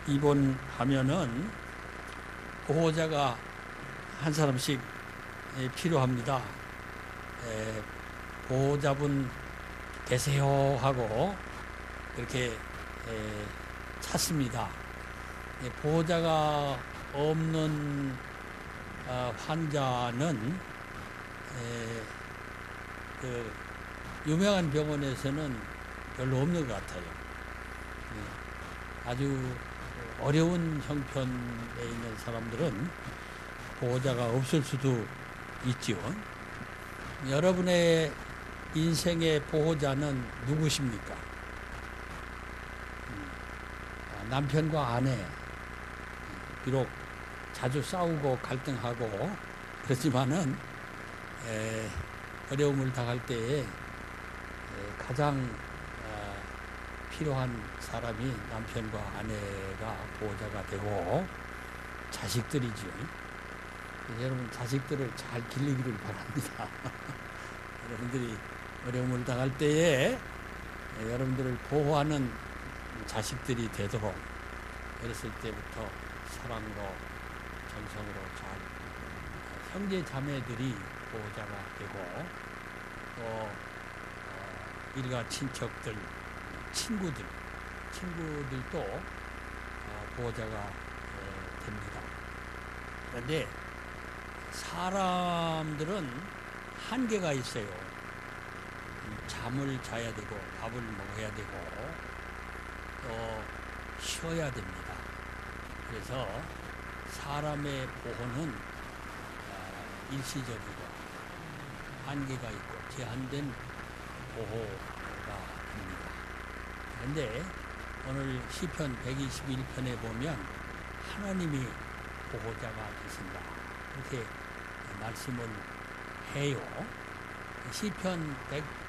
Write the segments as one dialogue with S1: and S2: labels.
S1: 입원하면은 보호자가 한 사람씩 필요합니다. 보호자분 계세요 하고 그렇게 찾습니다. 보호자가 없는 환자는 그 유명한 병원에서는 별로 없는 것 같아요. 아주 어려운 형편에 있는 사람들은 보호자가 없을 수도 있지요. 여러분의 인생의 보호자는 누구십니까? 남편과 아내. 비록 자주 싸우고 갈등하고 그렇지만은 어려움을 당할 때에 가장 필요한 사람이 남편과 아내가 보호자가 되고 자식들이죠. 여러분 자식들을 잘 기르기를 바랍니다. 여러분들이 어려움을 당할 때에 여러분들을 보호하는 자식들이 되도록 어렸을 때부터 사랑으로 정성으로 잘 형제 자매들이 보호자가 되고 또 일가 친척들 친구들도 보호자가 됩니다. 그런데 사람들은 한계가 있어요. 잠을 자야 되고 밥을 먹어야 되고 또 쉬어야 됩니다. 그래서 사람의 보호는 일시적이고 한계가 있고 제한된 보호가 됩니다. 그런데 오늘 시편 121편에 보면 하나님이 보호자가 되신다 이렇게 말씀을 해요. 시편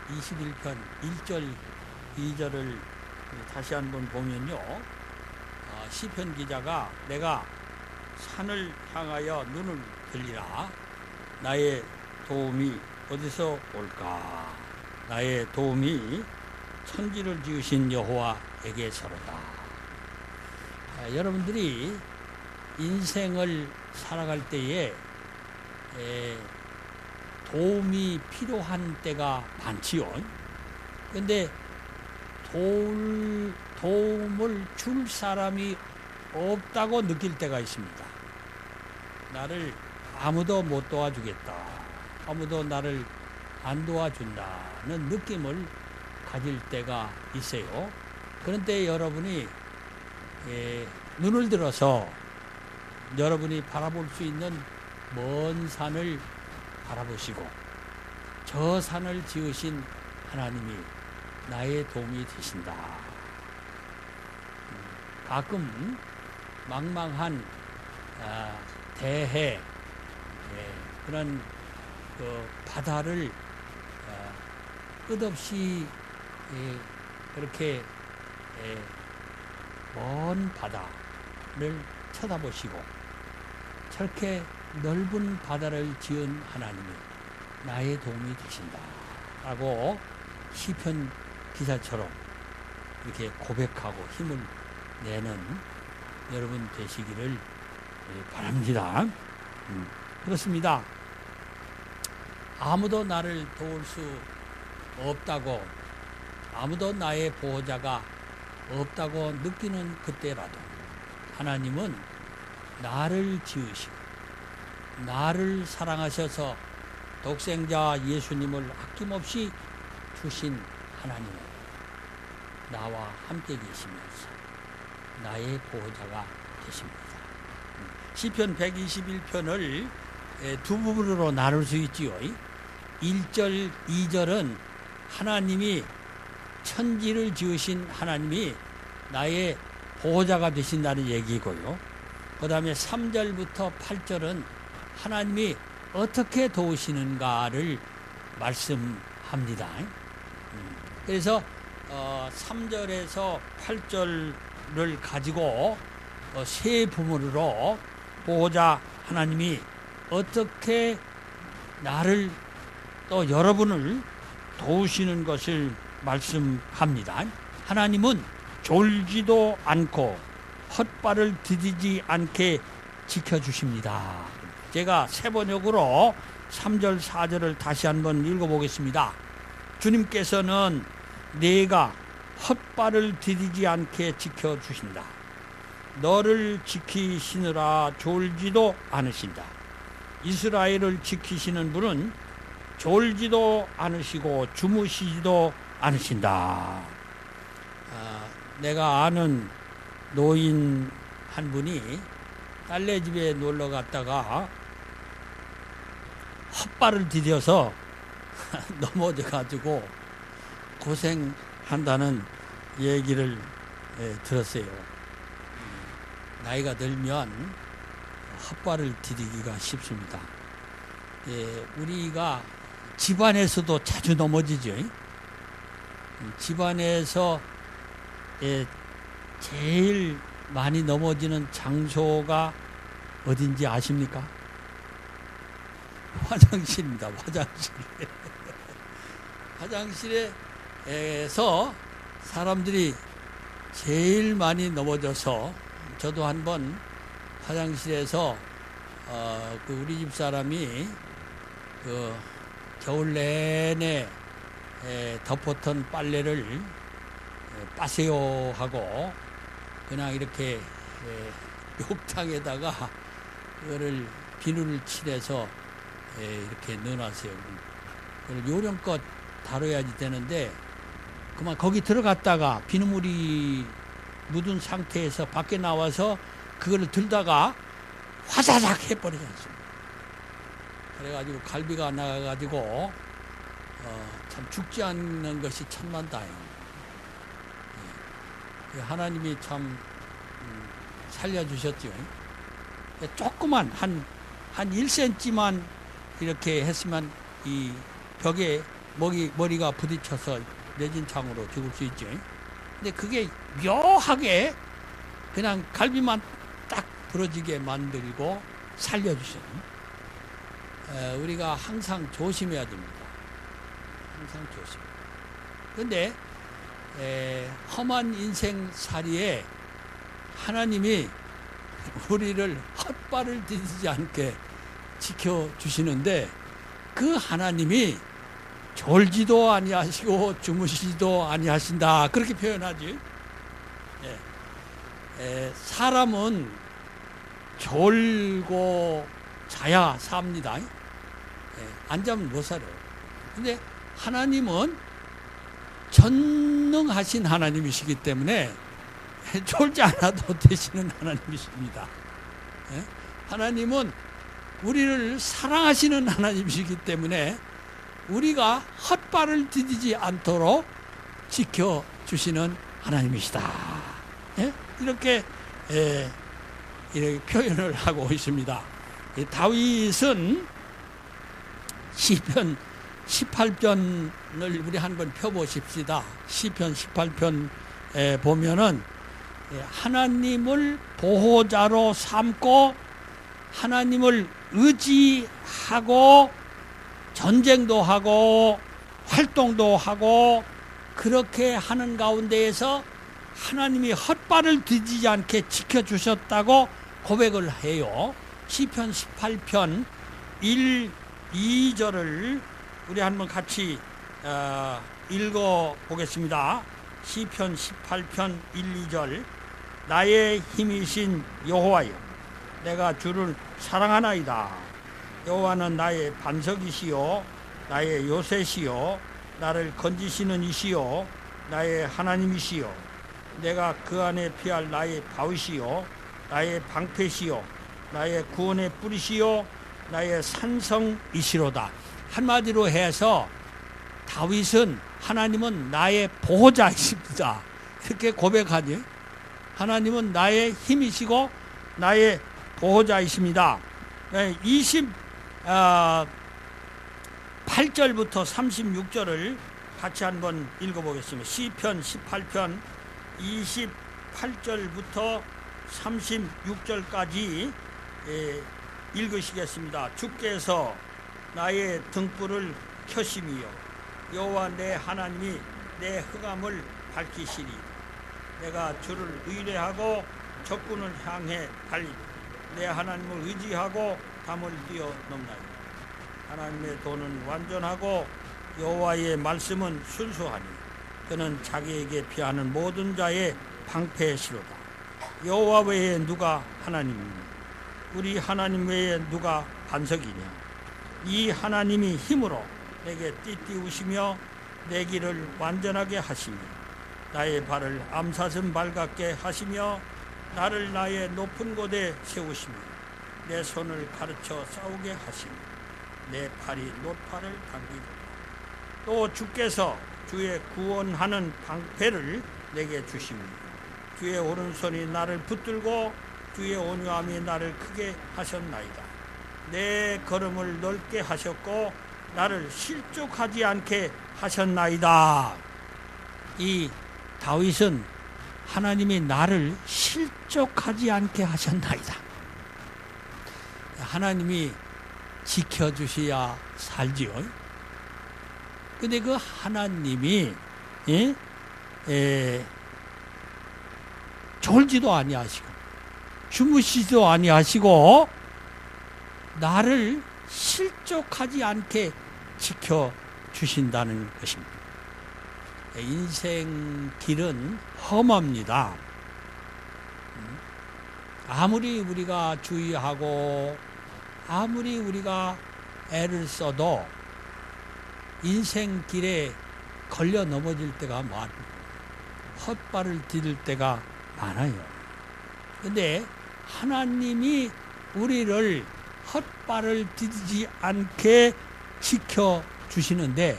S1: 121편 1절 2절을 다시 한번 보면요. 시편 기자가 내가 산을 향하여 눈을 들리라. 나의 도움이 어디서 올까? 나의 도움이 천지를 지으신 여호와에게서로다. 여러분들이 인생을 살아갈 때에 도움이 필요한 때가 많지요. 그런데 도움을 줄 사람이 없다고 느낄 때가 있습니다. 나를 아무도 못 도와주겠다. 아무도 나를 안 도와준다는 느낌을 가질 때가 있어요. 그런 때 여러분이 눈을 들어서 여러분이 바라볼 수 있는 먼 산을 바라보시고 저 산을 지으신 하나님이 나의 도움이 되신다. 가끔 망망한 대해 그런 그 바다를 끝없이 그렇게 먼 바다를 쳐다보시고 저렇게 넓은 바다를 지은 하나님이 나의 도움이 되신다 라고 시편 기사처럼 이렇게 고백하고 힘을 내는 여러분 되시기를 바랍니다. 그렇습니다. 아무도 나를 도울 수 없다고 아무도 나의 보호자가 없다고 느끼는 그때라도 하나님은 나를 지으시고 나를 사랑하셔서 독생자 예수님을 아낌없이 주신 하나님은 나와 함께 계시면서 나의 보호자가 되십니다. 시편 121편을 두 부분으로 나눌 수 있지요. 1절, 2절은 하나님이 천지를 지으신 하나님이 나의 보호자가 되신다는 얘기고요. 그 다음에 3절부터 8절은 하나님이 어떻게 도우시는가를 말씀합니다. 그래서 3절에서 8절을 가지고 세 부분으로 보호자 하나님이 어떻게 나를 또 여러분을 도우시는 것을 말씀합니다. 하나님은 졸지도 않고 헛발을 디디지 않게 지켜주십니다. 제가 세 번역으로 3절 4절을 다시 한번 읽어보겠습니다. 주님께서는 내가 헛발을 디디지 않게 지켜주신다. 너를 지키시느라 졸지도 않으신다. 이스라엘을 지키시는 분은 졸지도 않으시고 주무시지도 않으신다. 내가 아는 노인 한 분이 딸네 집에 놀러 갔다가 헛발을 디뎌서 넘어져가지고 고생한다는 얘기를 들었어요. 나이가 들면 헛발을 디디기가 쉽습니다. 우리가 집안에서도 자주 넘어지죠. 집안에서 제일 많이 넘어지는 장소가 어딘지 아십니까? 화장실입니다. 화장실에서 사람들이 제일 많이 넘어져서, 저도 한번 화장실에서 우리 집 사람이 겨울 내내 덮었던 빨래를 빠세요 하고 그냥 이렇게 욕탕에다가 그거를 비누를 칠해서 이렇게 넣어놨어요. 그걸 요령껏 다뤄야지 되는데, 그만 거기 들어갔다가 비누물이 묻은 상태에서 밖에 나와서 그거를 들다가 화사삭 해버리지 않습니까? 그래가지고 갈비가 나가가지고 참 죽지 않는 것이 천만다행. 하나님이 참 살려주셨죠. 조그만 한 1cm만 이렇게 했으면 이 벽에 머리가 부딪혀서 내진 창으로 죽을 수 있죠. 근데 그게 묘하게 그냥 갈비만 딱 부러지게 만들고 살려주셨어요. 우리가 항상 조심해야 됩니다. 항상 조심. 근데 험한 인생살이에 하나님이 우리를 헛발을 디디지 않게 지켜주시는데, 그 하나님이 졸지도 아니하시고 주무시지도 아니하신다, 그렇게 표현하지. 사람은 졸고 자야 삽니다. 안 자면 못 살아요. 근데 하나님은 전능하신 하나님이시기 때문에 졸지 않아도 되시는 하나님이십니다. 하나님은 우리를 사랑하시는 하나님이시기 때문에 우리가 헛발을 디디지 않도록 지켜주시는 하나님이시다. 이렇게 표현을 하고 있습니다. 다윗은 시편 18편을 우리 한번 펴보십시다. 시편 18편 보면은 하나님을 보호자로 삼고 하나님을 의지하고 전쟁도 하고 활동도 하고 그렇게 하는 가운데에서 하나님이 헛발을 디디지 않게 지켜주셨다고 고백을 해요. 시편 18편 1, 2절을 우리 한번 같이 읽어보겠습니다. 시편 18편 1, 2절. 나의 힘이신 여호와여, 내가 주를 사랑하나이다. 여호와는 나의 반석이시요 나의 요새시요 나를 건지시는 이시요 나의 하나님이시요 내가 그 안에 피할 나의 바위시요 나의 방패시요 나의 구원의 뿌리시요 나의 산성이시로다. 한마디로 해서 다윗은 하나님은 나의 보호자이십니다, 이렇게 고백하지. 하나님은 나의 힘이시고 나의 보호자이십니다. 28절부터 36절을 같이 한번 읽어보겠습니다. 시편 18편 28절부터 36절까지 읽으시겠습니다. 주께서 나의 등불을 켜심이요 여호와 내 하나님이 내 흑암을 밝히시리. 내가 주를 의뢰하고 적군을 향해 달리며 내 하나님을 의지하고 담을 뛰어 넘나이다. 하나님의 도는 완전하고 여호와의 말씀은 순수하니 그는 자기에게 피하는 모든 자의 방패시로다. 여호와 외에 누가 하나님이냐? 우리 하나님 외에 누가 반석이냐? 이 하나님이 힘으로 내게 띠띠우시며 내 길을 완전하게 하시며 나의 발을 암사슴 발 같게 하시며 나를 나의 높은 곳에 세우시며 내 손을 가르쳐 싸우게 하시며 내 팔이 노팔을 당기고 또 주께서 주의 구원하는 방패를 내게 주십니다. 주의 오른손이 나를 붙들고 주의 온유함이 나를 크게 하셨나이다. 내 걸음을 넓게 하셨고 나를 실족하지 않게 하셨나이다. 이 다윗은 하나님이 나를 실족하지 않게 하셨나이다. 하나님이 지켜주셔야 살지요. 근데 그 하나님이 졸지도 아니하시고 주무시지도 아니하시고 나를 실족하지 않게 지켜주신다는 것입니다. 인생 길은 험합니다. 아무리 우리가 주의하고 아무리 우리가 애를 써도 인생 길에 걸려 넘어질 때가 많고 헛발을 디딜 때가 많아요. 근데 하나님이 우리를 헛발을 디디지 않게 지켜주시는데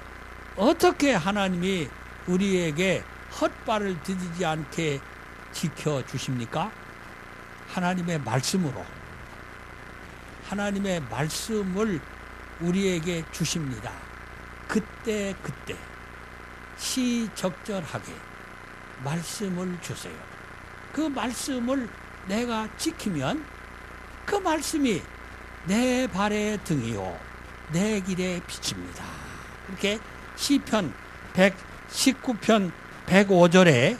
S1: 어떻게 하나님이 우리에게 헛발을 디디지 않게 지켜주십니까? 하나님의 말씀으로. 하나님의 말씀을 우리에게 주십니다. 그때 시적절하게 말씀을 주세요. 그 말씀을 내가 지키면 그 말씀이 내 발의 등이요 내 길의 빛입니다. 이렇게 시편 119편 105절에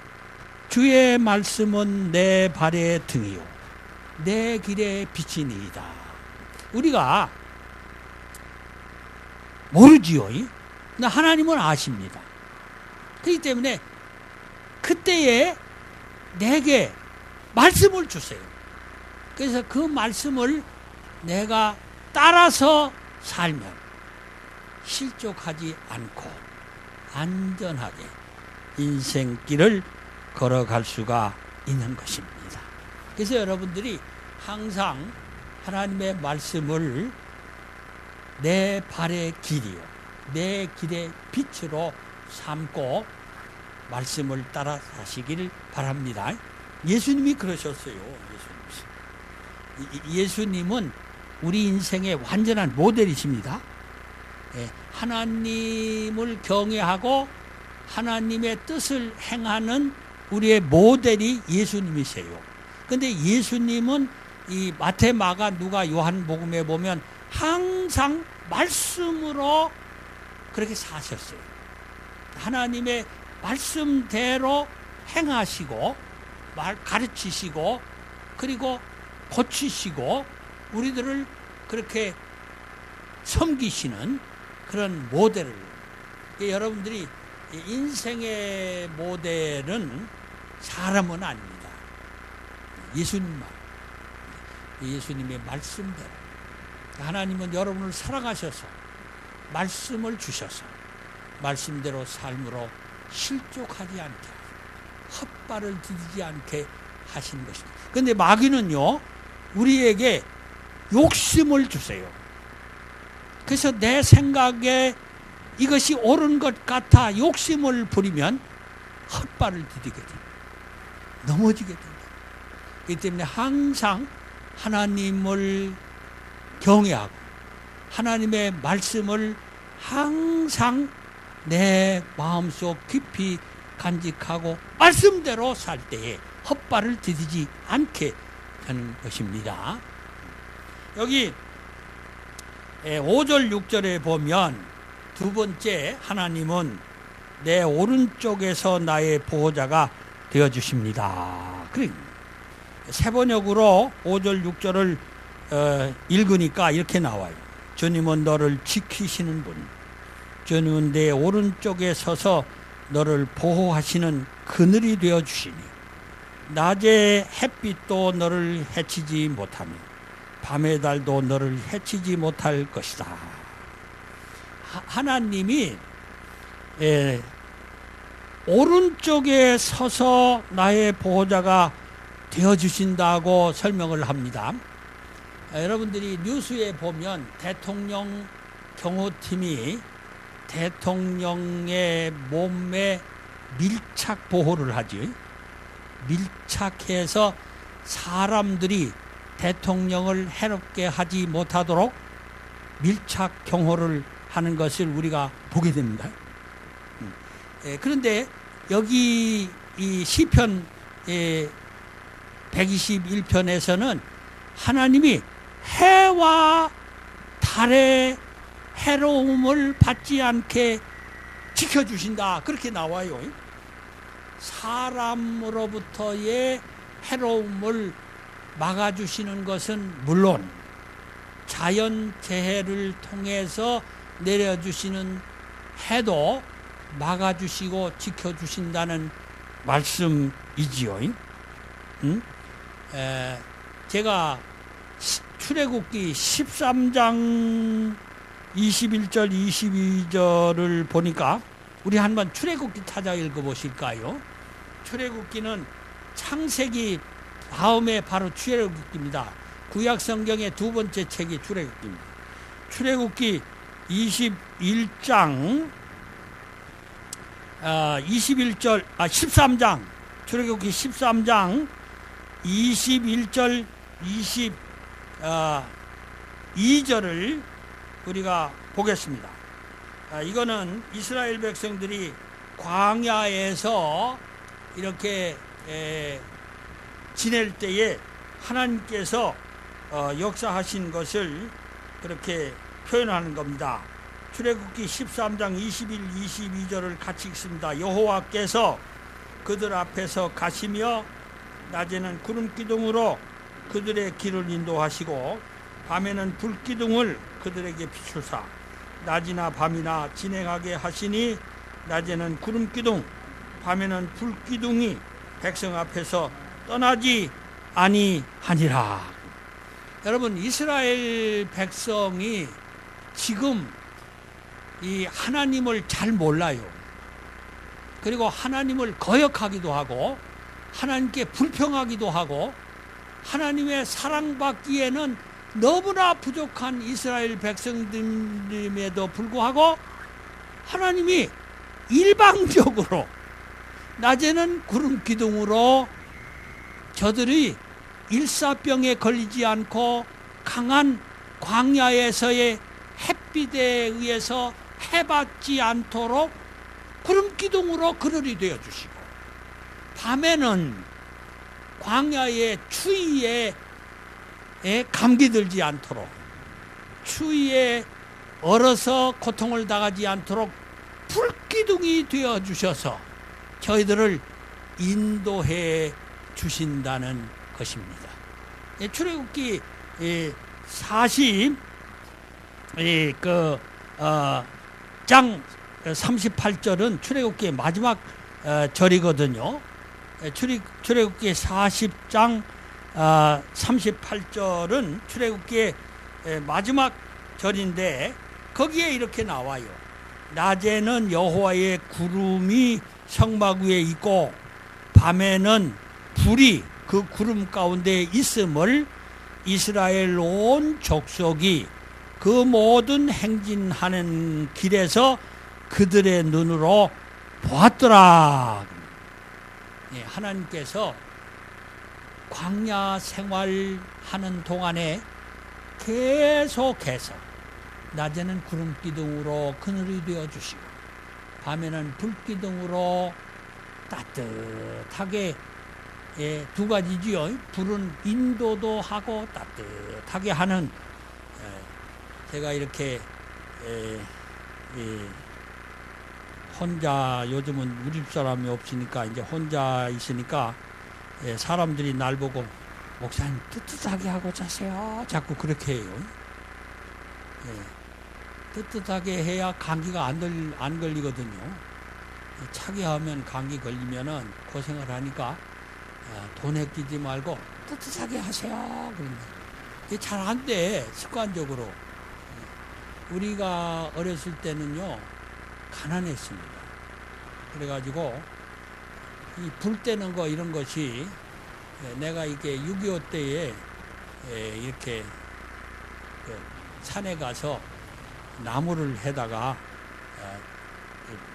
S1: 주의 말씀은 내 발의 등이요 내 길의 빛이니이다. 우리가 모르지요. 하나님은 아십니다. 그렇기 때문에 그때에 내게 말씀을 주세요. 그래서 그 말씀을 내가 따라서 살면 실족하지 않고 안전하게 인생길을 걸어갈 수가 있는 것입니다. 그래서 여러분들이 항상 하나님의 말씀을 내 발의 길이요 내 길의 빛으로 삼고 말씀을 따라 사시길 바랍니다. 예수님이 그러셨어요. 예수님은 우리 인생의 완전한 모델이십니다. 하나님을 경외하고 하나님의 뜻을 행하는 우리의 모델이 예수님이세요. 그런데 예수님은 이 마태, 마가, 누가, 요한복음에 보면 항상 말씀으로 그렇게 사셨어요. 하나님의 말씀대로 행하시고 가르치시고 그리고 고치시고 우리들을 그렇게 섬기시는 그런 모델을 여러분들이 인생의 모델은 사람은 아닙니다. 예수님만 예수님의 말씀대로 하나님은 여러분을 사랑하셔서 말씀을 주셔서 말씀대로 삶으로 실족하지 않게 헛발을 디디지 않게 하신 것입니다. 그런데 마귀는요 우리에게 욕심을 주세요. 그래서 내 생각에 이것이 옳은 것 같아 욕심을 부리면 헛발을 디디게 됩니다. 넘어지게 됩니다. 그렇기 때문에 항상 하나님을 경외하고 하나님의 말씀을 항상 내 마음속 깊이 간직하고 말씀대로 살 때에 헛발을 디디지 않게 하는 것입니다. 여기 5절 6절에 보면 두 번째 하나님은 내 오른쪽에서 나의 보호자가 되어주십니다. 세번역으로 5절 6절을 읽으니까 이렇게 나와요. 주님은 너를 지키시는 분, 주님은 내 오른쪽에 서서 너를 보호하시는 그늘이 되어주시니 낮에 햇빛도 너를 해치지 못하며 밤의 달도 너를 해치지 못할 것이다. 하나님이 오른쪽에 서서 나의 보호자가 되어주신다고 설명을 합니다. 여러분들이 뉴스에 보면 대통령 경호팀이 대통령의 몸에 밀착 보호를 하지. 밀착해서 사람들이 대통령을 해롭게 하지 못하도록 밀착 경호를 하는 것을 우리가 보게 됩니다. 그런데 여기 이 시편 121편에서는 하나님이 해와 달의 해로움을 받지 않게 지켜주신다, 그렇게 나와요. 사람으로부터의 해로움을 막아주시는 것은 물론 자연재해를 통해서 내려주시는 해도 막아주시고 지켜주신다는 말씀이지요. 제가 출애굽기 13장 21절 22절을 보니까 우리 한번 출애굽기 찾아 읽어보실까요? 출애굽기는 창세기 다음에 바로 출애굽기입니다. 구약성경의 두 번째 책이 출애굽기입니다. 출애굽기 21장 13장 출애굽기 13장 21절 22절을 우리가 보겠습니다. 이거는 이스라엘 백성들이 광야에서 이렇게 지낼 때에 하나님께서 역사하신 것을 그렇게 표현하는 겁니다. 출애굽기 13장 21, 22절을 같이 읽습니다. 여호와께서 그들 앞에서 가시며 낮에는 구름기둥으로 그들의 길을 인도하시고 밤에는 불기둥을 그들에게 비추사 낮이나 밤이나 진행하게 하시니 낮에는 구름기둥 밤에는 불기둥이 백성 앞에서 떠나지 아니하니라. 여러분, 이스라엘 백성이 지금 이 하나님을 잘 몰라요. 그리고 하나님을 거역하기도 하고 하나님께 불평하기도 하고 하나님의 사랑받기에는 너무나 부족한 이스라엘 백성들임에도 불구하고 하나님이 일방적으로 낮에는 구름기둥으로 저들이 일사병에 걸리지 않고 강한 광야에서의 햇빛에 의해서 해받지 않도록 구름기둥으로 그늘이 되어주시고 밤에는 광야의 추위에 감기 들지 않도록 추위에 얼어서 고통을 당하지 않도록 불기둥이 되어주셔서 저희들을 인도해 주신다는 것입니다. 출애굽기 40장 38절은 출애굽기의 마지막 절이거든요. 출애굽기 40장 38절은 출애굽기의 마지막 절인데 거기에 이렇게 나와요. 낮에는 여호와의 구름이 성막 위에 있고 밤에는 불이 그 구름 가운데 있음을 이스라엘 온 족속이 그 모든 행진하는 길에서 그들의 눈으로 보았더라. 하나님께서 광야 생활하는 동안에 계속해서 낮에는 구름기둥으로 그늘이 되어주시고 밤에는 불기둥으로 따뜻하게 두 가지지요. 불은 인도도 하고 따뜻하게 하는 제가 이렇게 혼자 요즘은 우리 집 사람이 없으니까 이제 혼자 있으니까 사람들이 날 보고 목사님 뜨뜻하게 하고 자세요. 자꾸 그렇게 해요. 예. 뜨뜻하게 해야 감기가 안 걸리거든요. 차게 하면 감기 걸리면은 고생을 하니까 돈에 끼지 말고 뜨뜻하게 하세요. 그런데 이게 잘 안 돼, 습관적으로. 우리가 어렸을 때는요, 가난했습니다. 그래가지고 이 불 때는 거 이런 것이 내가 이게 6.25 때에 이렇게 산에 가서 나무를 해다가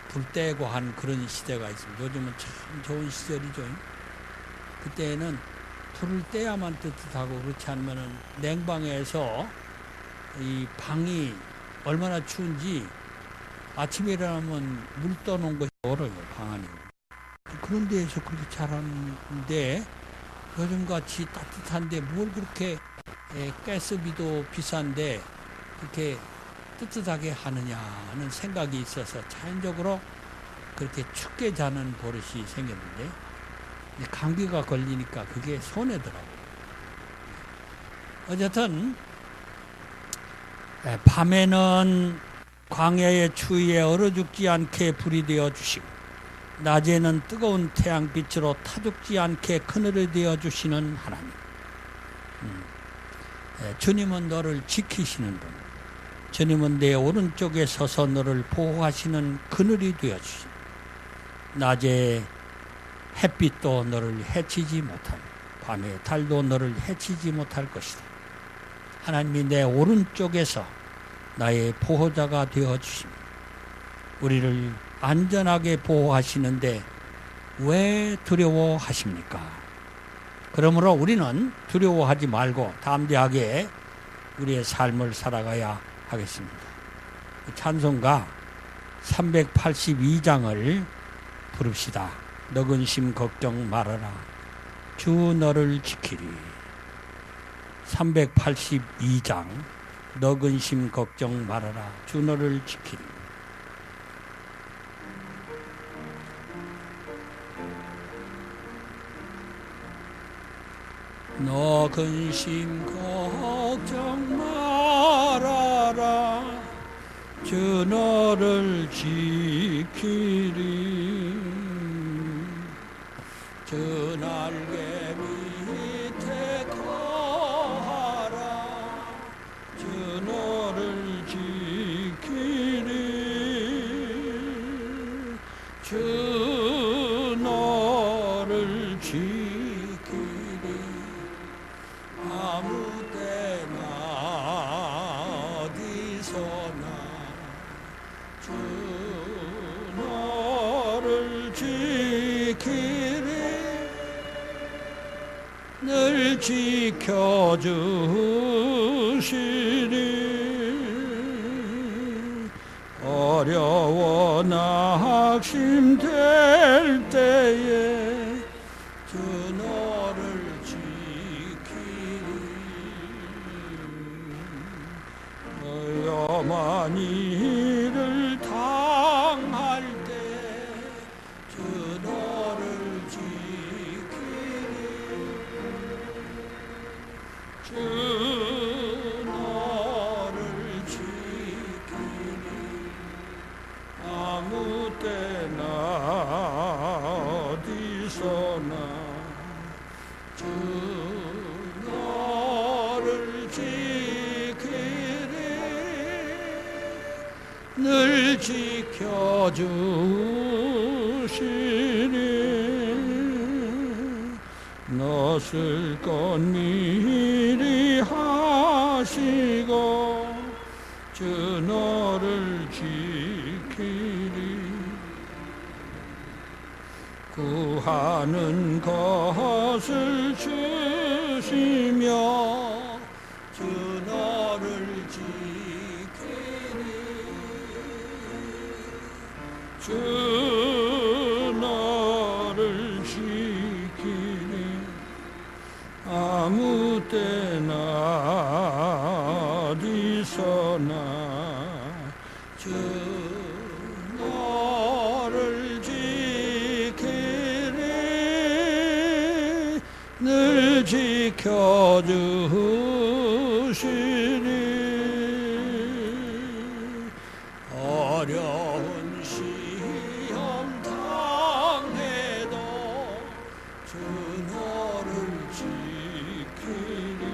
S1: 불 떼고 한 그런 시대가 있습니다. 요즘은 참 좋은 시절이죠. 그때는 불을 떼야만 뜨뜻하고, 그렇지 않으면 냉방에서 이 방이 얼마나 추운지 아침에 일어나면 물 떠놓은 것이 얼어요, 방 안에. 그런 데에서 그렇게 잘하는데 요즘같이 따뜻한데 뭘 그렇게 가스비도 비싼데 그렇게 뜨뜻하게 하느냐 하는 생각이 있어서 자연적으로 그렇게 춥게 자는 버릇이 생겼는데, 감기가 걸리니까 그게 손해더라고요. 어쨌든 밤에는 광야의 추위에 얼어 죽지 않게 불이 되어 주시고, 낮에는 뜨거운 태양빛으로 타 죽지 않게 그늘이 되어 주시는 하나님. 주님은 너를 지키시는 분, 주님은 내 오른쪽에 서서 너를 보호하시는 그늘이 되어 주시고, 낮에 햇빛도 너를 해치지 못하고 밤에 달도 너를 해치지 못할 것이다. 하나님이 내 오른쪽에서 나의 보호자가 되어 주시며 우리를 안전하게 보호하시는데 왜 두려워하십니까? 그러므로 우리는 두려워하지 말고 담대하게 우리의 삶을 살아가야 하겠습니다. 찬송가 382장을 부릅시다. 너 근심 걱정 말아라, 주 너를 지키리. 382장 너 근심 걱정 말아라, 주 너를 지키리. 너 근심 걱정 말아라, 주 너를 지키리. 주 날개 밑에 거하라, 주 너를 지키리. 주 너를 지키리. 아무 때나 어디서나 주 너를 지키리. 늘 지켜주시니 어려워 낙심될 때에 주 너를 지키리. 위험한 일을 당할 때 주 너를 주 너를 지키리. 아무 때나 어디서나 주 너를 지키리. 늘 지켜주시니 너쓸 것 미리 하시고 주 너를 지키리. 구하는 것을 주시며 주 너를 지키리. 주 너를 지키리. 아무 때나 어디서나 주 너를 지키리. 늘 지켜주시니 지켜주시니 어려운 시험 당해도 주 너를 지키니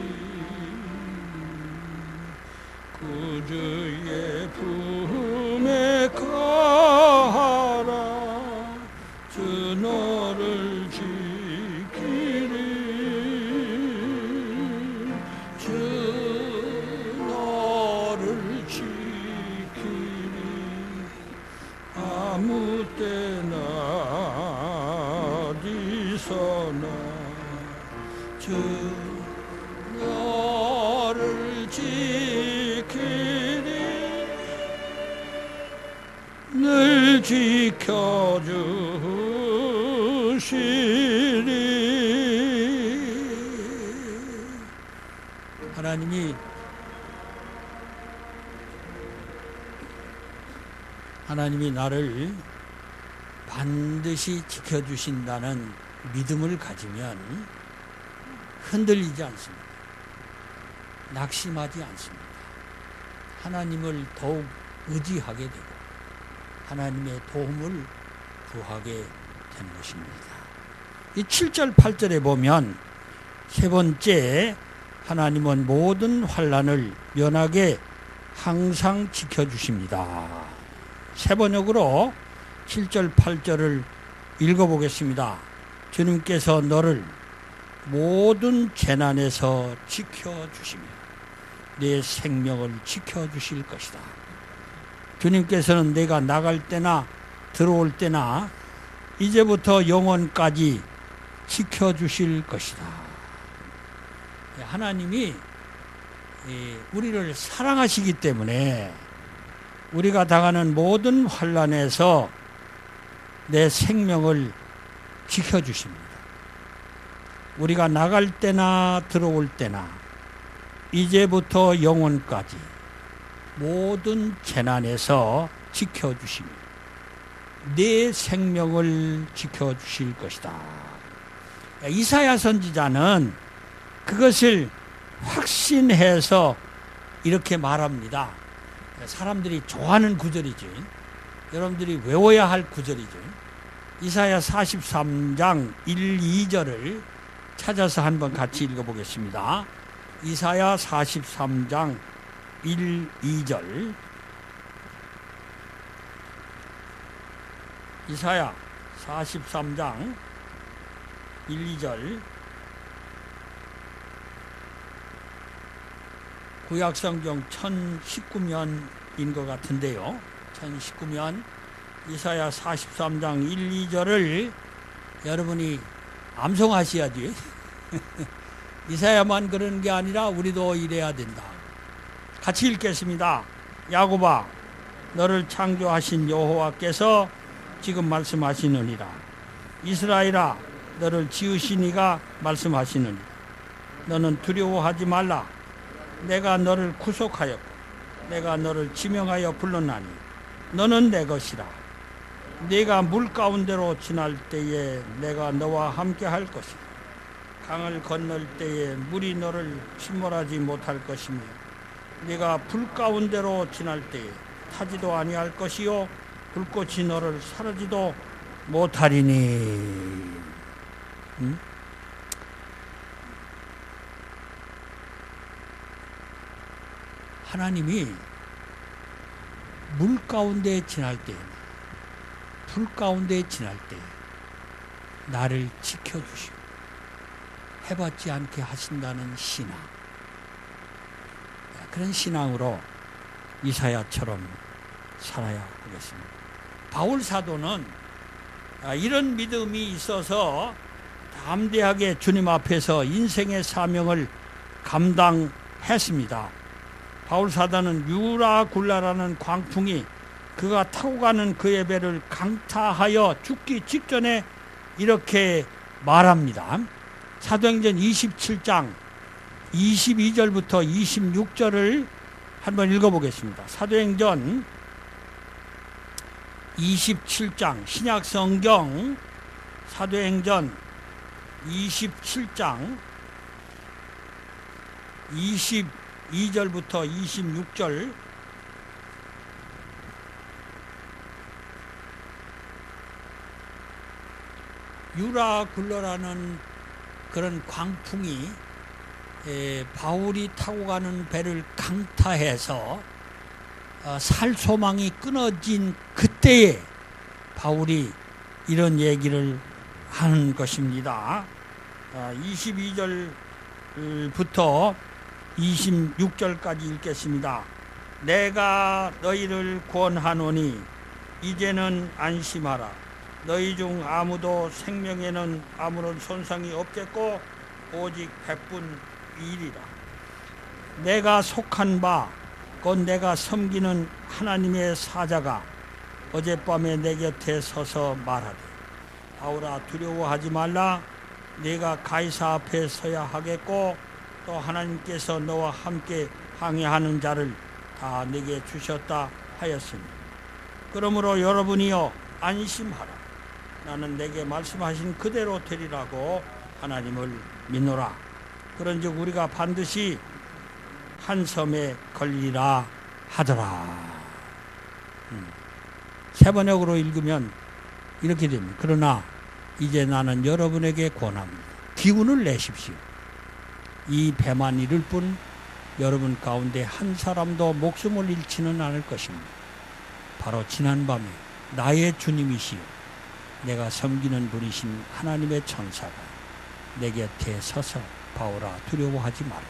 S1: 구주의 품에 거하라 주 너를 지키니 주 너를 지키니 아무 때나 어디서나 주 너를 지키니 늘 지켜주시니 하나님이 나를 반드시 지켜주신다는 믿음을 가지면 흔들리지 않습니다. 낙심하지 않습니다. 하나님을 더욱 의지하게 되고 하나님의 도움을 구하게 되는 것입니다. 이 7절 8절에 보면 세 번째, 하나님은 모든 환난을 면하게 항상 지켜주십니다. 세 번역으로 7절 8절을 읽어보겠습니다. 주님께서 너를 모든 재난에서 지켜주시며 내 생명을 지켜주실 것이다. 주님께서는 내가 나갈 때나 들어올 때나 이제부터 영원까지 지켜주실 것이다. 하나님이 우리를 사랑하시기 때문에 우리가 당하는 모든 환난에서 내 생명을 지켜주십니다. 우리가 나갈 때나 들어올 때나 이제부터 영원까지 모든 재난에서 지켜주시며 내 생명을 지켜주실 것이다. 이사야 선지자는 그것을 확신해서 이렇게 말합니다. 사람들이 좋아하는 구절이죠. 여러분들이 외워야 할 구절이죠. 이사야 43장 1, 2절을 찾아서 한번 같이 읽어보겠습니다. 이사야 43장 1, 2절. 이사야 43장 1, 2절. 구약성경 1019면인 것 같은데요. 1019면 이사야 43장 1, 2절을 여러분이 암송하셔야지. 이사야만 그런 게 아니라 우리도 이래야 된다. 같이 읽겠습니다. 야곱아, 너를 창조하신 여호와께서 지금 말씀하시느니라. 이스라엘아, 너를 지으신 이가 말씀하시느니라. 너는 두려워하지 말라. 내가 너를 구속하였고 내가 너를 지명하여 불렀나니 너는 내 것이라. 네가 물 가운데로 지날 때에 내가 너와 함께 할 것이라. 강을 건널 때에 물이 너를 침몰하지 못할 것이며 네가 불 가운데로 지날 때에 타지도 아니할 것이요 불꽃이 너를 사르지도 못하리니. 하나님이 물 가운데 지날 때, 불 가운데 지날 때 나를 지켜주시고 해받지 않게 하신다는 신앙, 그런 신앙으로 이사야처럼 살아야 하겠습니다. 바울 사도는 이런 믿음이 있어서 담대하게 주님 앞에서 인생의 사명을 감당했습니다. 바울 사도는 유라굴라라는 광풍이 그가 타고 가는 그의 배를 강타하여 죽기 직전에 이렇게 말합니다. 사도행전 27장 22절부터 26절을 한번 읽어보겠습니다. 사도행전 27장 신약성경 사도행전 27장 22절부터 26절 유라 굴러라는 그런 광풍이 바울이 타고 가는 배를 강타해서 살 소망이 끊어진 그때에 바울이 이런 얘기를 하는 것입니다. 22절부터 26절까지 읽겠습니다. 내가 너희를 구원하노니 이제는 안심하라. 너희 중 아무도 생명에는 아무런 손상이 없겠고 오직 100분이리라. 내가 속한 바 곧 내가 섬기는 하나님의 사자가 어젯밤에 내 곁에 서서 말하되 바울아 두려워하지 말라. 네가 가이사 앞에 서야 하겠고 또 하나님께서 너와 함께 항해하는 자를 다 네게 주셨다 하였으니 그러므로 여러분이여 안심하라. 나는 내게 말씀하신 그대로 되리라고 하나님을 믿노라. 그런즉 우리가 반드시 한 섬에 걸리리라 하더라. 세 번역으로 읽으면 이렇게 됩니다. 그러나 이제 나는 여러분에게 권합니다. 기운을 내십시오. 이 배만 이를 뿐 여러분 가운데 한 사람도 목숨을 잃지는 않을 것입니다. 바로 지난밤에 나의 주님이시요 내가 섬기는 분이신 하나님의 천사가 내 곁에 서서 바울아 두려워하지 마라.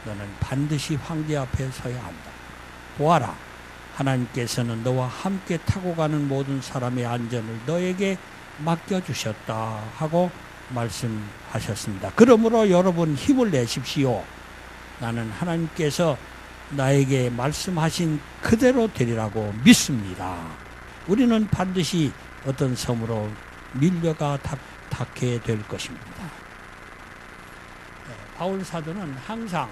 S1: 너는 반드시 황제 앞에 서야 한다. 보아라. 하나님께서는 너와 함께 타고 가는 모든 사람의 안전을 너에게 맡겨주셨다 하고 말씀하셨습니다. 그러므로 여러분 힘을 내십시오. 나는 하나님께서 나에게 말씀하신 그대로 되리라고 믿습니다. 우리는 반드시 어떤 섬으로 밀려가 닿게 될 것입니다. 바울 사도는 항상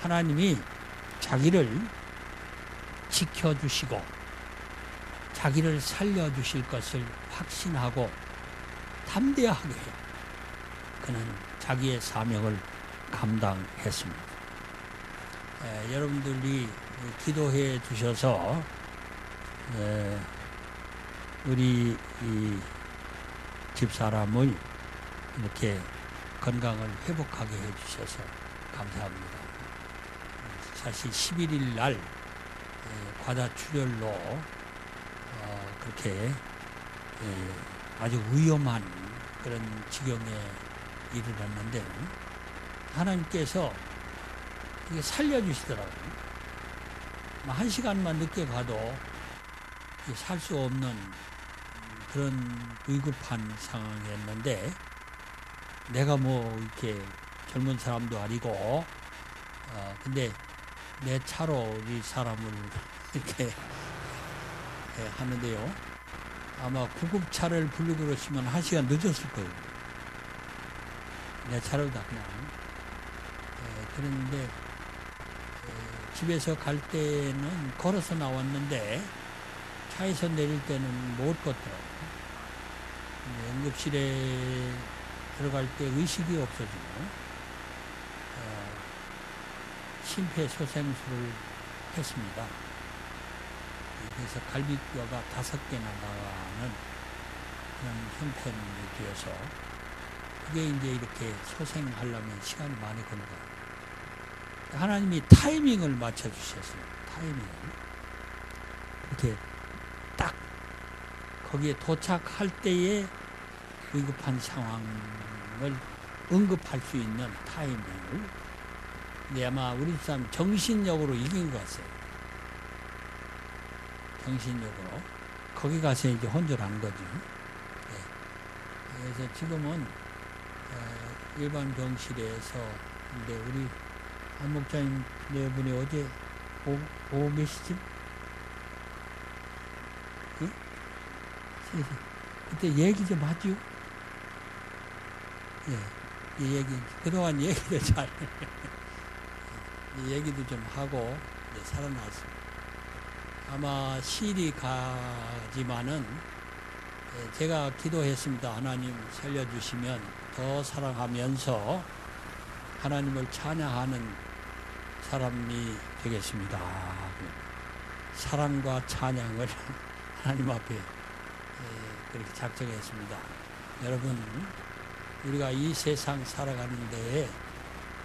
S1: 하나님이 자기를 지켜주시고 자기를 살려주실 것을 확신하고 담대하게 해요. 그는 자기의 사명을 감당했습니다. 여러분들이 기도해 주셔서 우리 이 집사람을 이렇게 건강을 회복하게 해주셔서 감사합니다. 사실 11일 날 과다출혈로 그렇게 아주 위험한 그런 지경에 이르렀는데 하나님께서 살려주시더라고요. 1시간만 늦게 가도 살 수 없는 그런 위급한 상황이었는데 내가 뭐 이렇게 젊은 사람도 아니고 근데 내 차로 이 사람을 이렇게 하는데요. 아마 구급차를 부르고 그러시면 1시간 늦었을 거예요. 내 차로 다 그냥. 그런데 집에서 갈 때는 걸어서 나왔는데 차에서 내릴 때는 못 걷더라고요. 응급실에 들어갈 때 의식이 없어지고 심폐소생술을 했습니다. 그래서 갈비뼈가 5개나 나가는 그런 형편이 되어서 그게 이제 이렇게 소생하려면 시간이 많이 걸려요. 하나님이 타이밍을 맞춰주셨어요. 타이밍을. 이렇게 딱 거기에 도착할 때에 위급한 상황을 응급할 수 있는 타이밍을. 근데 아마 우리 사람 정신력으로 이긴 것 같아요. 정신력으로. 거기 가서 이제 혼절한 거죠. 네. 그래서 지금은 일반 병실에서 근데 우리 한 목사님 네 분이 어제 오후 몇 시쯤? 응? 그때 얘기 좀 하죠. 예, 이 얘기 그동안 얘기도 잘 이 얘기도 좀 하고 이제 살아났습니다. 아마 시일이 가지만은 제가 기도했습니다. 하나님 살려주시면 더 사랑하면서 하나님을 찬양하는 사람이 되겠습니다. 사랑과 찬양을 하나님 앞에 그렇게 작정했습니다. 여러분, 우리가 이 세상 살아가는데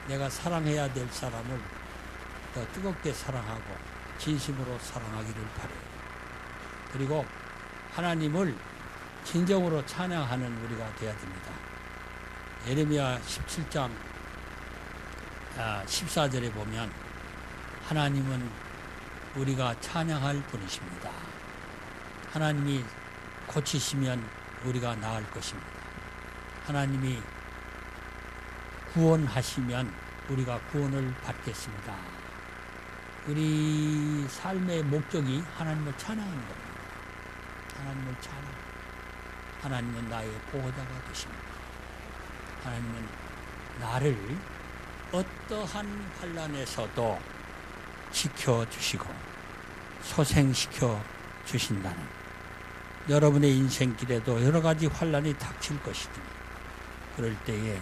S1: 내가 사랑해야 될 사람을 더 뜨겁게 사랑하고 진심으로 사랑하기를 바라요. 그리고 하나님을 진정으로 찬양하는 우리가 되어야 됩니다. 예레미야 17장 14절에 보면 하나님은 우리가 찬양할 분이십니다. 하나님이 고치시면 우리가 나을 것입니다. 하나님이 구원하시면 우리가 구원을 받겠습니다. 우리 삶의 목적이 하나님을 찬양하는 겁니다. 하나님을 찬양. 하나님은 나의 보호자가 되십니다. 하나님은 나를 어떠한 환난에서도 지켜주시고 소생시켜 주신다는, 여러분의 인생길에도 여러 가지 환난이 닥칠 것이지만 그럴 때에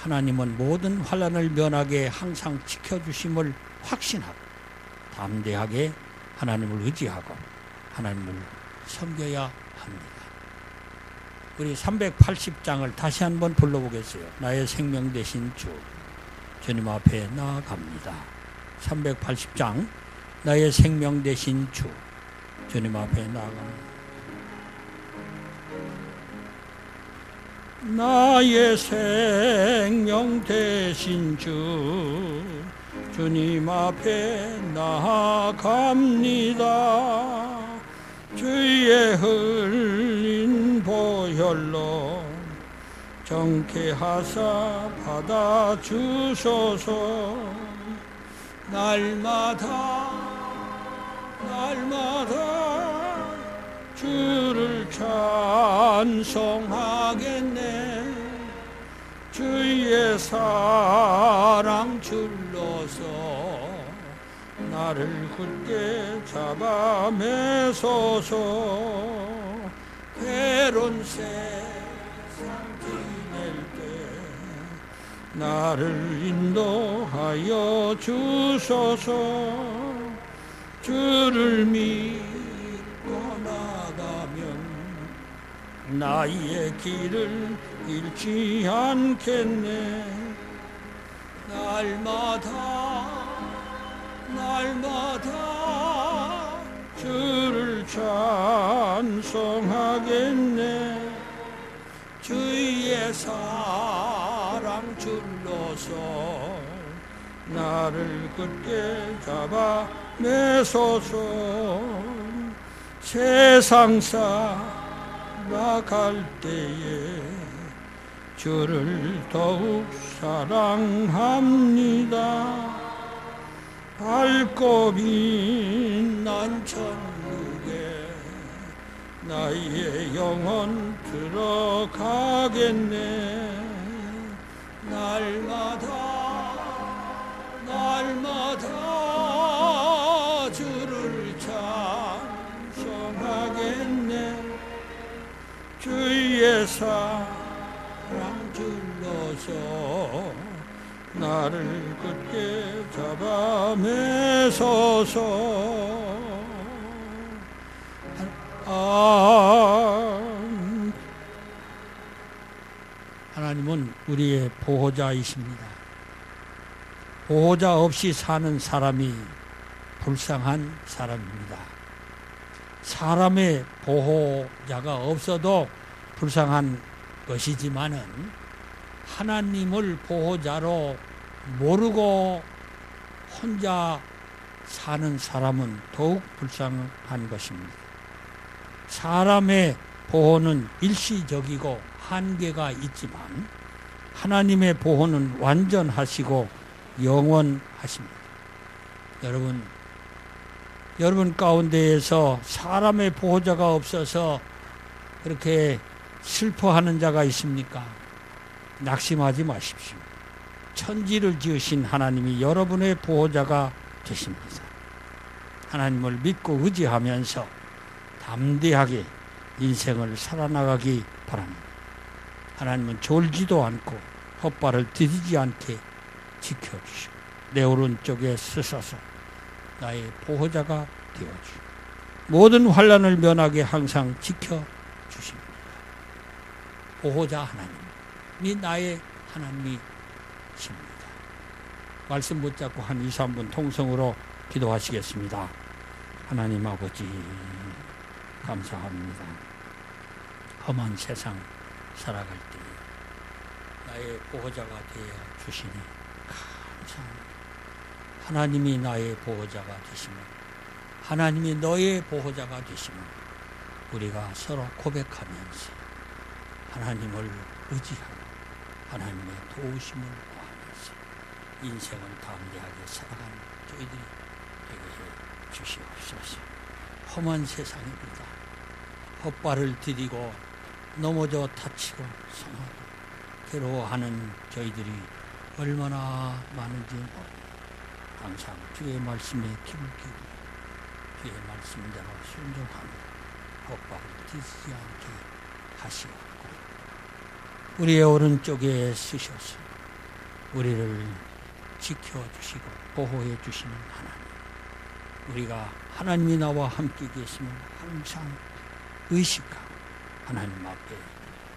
S1: 하나님은 모든 환난을 면하게 항상 지켜주심을 확신하고 담대하게 하나님을 의지하고 하나님을 섬겨야 합니다. 우리 380장을 다시 한번 불러보겠어요. 나의 생명 되신 주, 주님 앞에 나아갑니다. 380장, 나의 생명 되신 주, 주님 앞에 나아갑니다. 나의 생명 되신 주, 주님 앞에 나아갑니다. 주의 흘린 보혈로 정케하사 받아주소서. 날마다 주를 찬송하겠네. 주의 사랑 줄로서 나를 굳게 잡아 매소서. 괴로운 세상 지낼 때 나를 인도하여 주소서. 주를 믿고 나가면 나의 길을 잃지 않겠네. 날마다 주를 찬송하겠네. 주의 사랑 줄로서 나를 굳게 잡아 매소서. 세상 살아갈 때에 주를 더욱 사랑합니다. 밝고 빛난 천국에 나의 영혼 들어가겠네. 날마다 주를 찬송하겠네. 주의 사랑 줄로서 나를 굳게 잡아 매소서. 하나님은 우리의 보호자이십니다. 보호자 없이 사는 사람이 불쌍한 사람입니다. 사람의 보호자가 없어도 불쌍한 것이지만은 하나님을 보호자로 모르고 혼자 사는 사람은 더욱 불쌍한 것입니다. 사람의 보호는 일시적이고 한계가 있지만 하나님의 보호는 완전하시고 영원하십니다. 여러분 가운데에서 사람의 보호자가 없어서 그렇게 슬퍼하는 자가 있습니까? 낙심하지 마십시오. 천지를 지으신 하나님이 여러분의 보호자가 되십니다. 하나님을 믿고 의지하면서 담대하게 인생을 살아나가기 바랍니다. 하나님은 졸지도 않고 헛발을 디디지 않게 지켜주시고 내 오른쪽에 서셔서 나의 보호자가 되어주시고 모든 환난을 면하게 항상 지켜주십니다. 보호자 하나님이 나의 하나님이십니다. 말씀 붙잡고 한 2, 3분 통성으로 기도하시겠습니다. 하나님 아버지 감사합니다. 험한 세상 살아갈 때 나의 보호자가 되어 주시니 감사합니다. 하나님이 나의 보호자가 되시면 하나님이 너의 보호자가 되시면 우리가 서로 고백하면서 하나님을 의지하고 하나님의 도우심을 구하면서 인생을 담대하게 살아가는 저희들이 되게 해 주시옵소서. 험한 세상입니다. 헛발을 디디고 넘어져 다치고 상하고 괴로워하는 저희들이 얼마나 많은지 모릅니다. 항상 주의 말씀에 귀를 기울이고 주의 말씀대로 순종하며 헛발을 디디지 않게 하시옵고 우리의 오른쪽에 쓰셔서 우리를 지켜주시고 보호해 주시는 하나님, 우리가 하나님이 나와 함께 계시면 항상 의식하고 하나님 앞에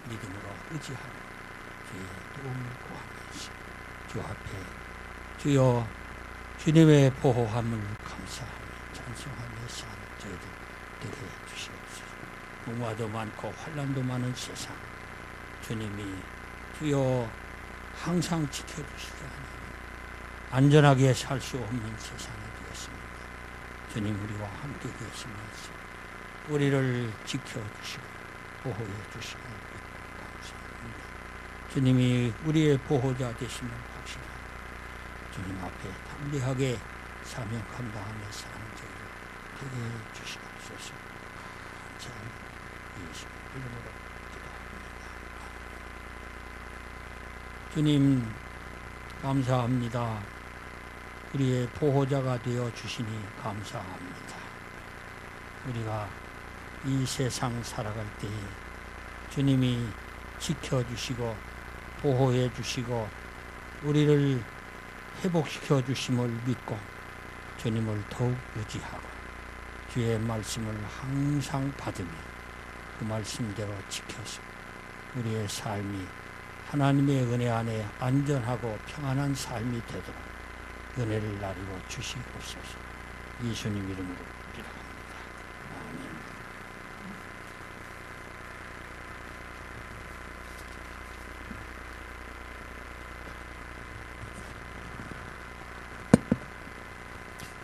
S1: 믿음으로 의지하고 주의 도움을 구하면서 주 앞에 주여 주님의 보호함을 감사하며 찬송하며 사는 저희들 되게 해주시옵소서. 무화도 많고 환난도 많은 세상 주님이 주여 항상 지켜주시기 하나님 안전하게 살 수 없는 세상이 되었습니다. 주님 우리와 함께 계시면서 우리를 지켜주시고 보호해 주시고 감사합니다. 주님이 우리의 보호자 되심을 확신하고 주님 앞에 담대하게 사명 감당하며 사는 저희를 되게 해주시옵소서. 감사합니다. 예수 이름으로 기도합니다. 주님 감사합니다. 우리의 보호자가 되어 주시니 감사합니다. 우리가 이 세상 살아갈 때에 주님이 지켜주시고 보호해 주시고 우리를 회복시켜 주심을 믿고 주님을 더욱 의지하고 주의 말씀을 항상 받으며 그 말씀대로 지켜서 우리의 삶이 하나님의 은혜 안에 안전하고 평안한 삶이 되도록 은혜를 나리고 주시옵소서. 예수님 이름으로 기도합니다. 아멘.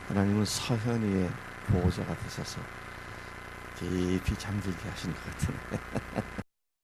S2: 하나님은 서현이의 보호자가 되셔서 깊이 잠들게 하신 것 같은데